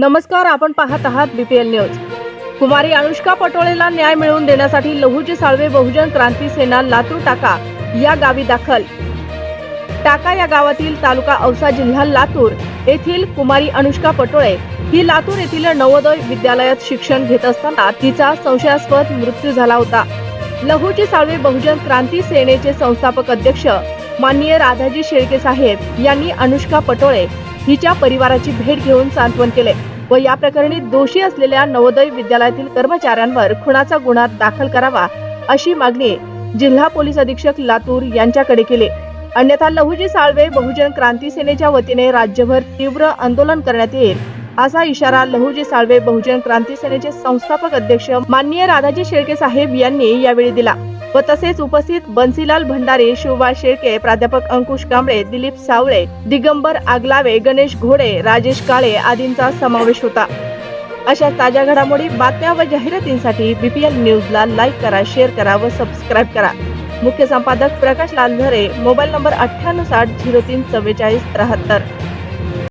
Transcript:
नमस्कार, आपण पाहत आहात बीपीएल न्यूज। कुमारी अनुष्का पटोळेला न्याय मिळवून देण्यासाठी लहुजी साळवे बहुजन क्रांती सेना लातूर टाका या गावी दाखल। टाका या गावातील तालुका औसा जिल्हा लातूर येथील कुमारी अनुष्का पटोळे ही लातूर येथील नवोदय विद्यालयात शिक्षण घेत असताना तिचा संशयास्पद मृत्यू झाला होता। लहुजी साळवे बहुजन क्रांती सेनेचे संस्थापक अध्यक्ष माननीय राधाजी शेळके साहेब यांनी अनुष्का पटोळे हिच्या परिवाराची भेट घेऊन सांत्वन केले व या प्रकरणी दोषी असलेल्या नवोदय विद्यालयातील कर्मचाऱ्यांवर खुनाचा गुन्हा दाखल करावा अशी मागणी जिल्हा पोलीस अधीक्षक लातूर यांच्याकडे केली। अन्यथा लहुजी साळवे बहुजन क्रांती सेनेच्या वतीने राज्यभर तीव्र आंदोलन करण्यात येईल असा इशारा लहुजी साळवे बहुजन क्रांती सेनेचे संस्थापक अध्यक्ष माननीय राधाजी शेळके साहेब यांनी यावेळी दिला व तसेच उपस्थित बन्सीलाल भंडारे, शिवबाज शेळके, प्राध्यापक अंकुश कांबळे, दिलीप सावळे, दिगंबर आगलावे, गणेश घोडे, राजेश काळे आदींचा समावेश होता। अशा ताज्या घडामोडी, बातम्या व जाहिरातींसाठी बीपीएल न्यूजला लाईक करा, शेअर करा व सबस्क्राईब करा। मुख्य संपादक प्रकाश लालधरे, मोबाईल नंबर 9860 03 4473।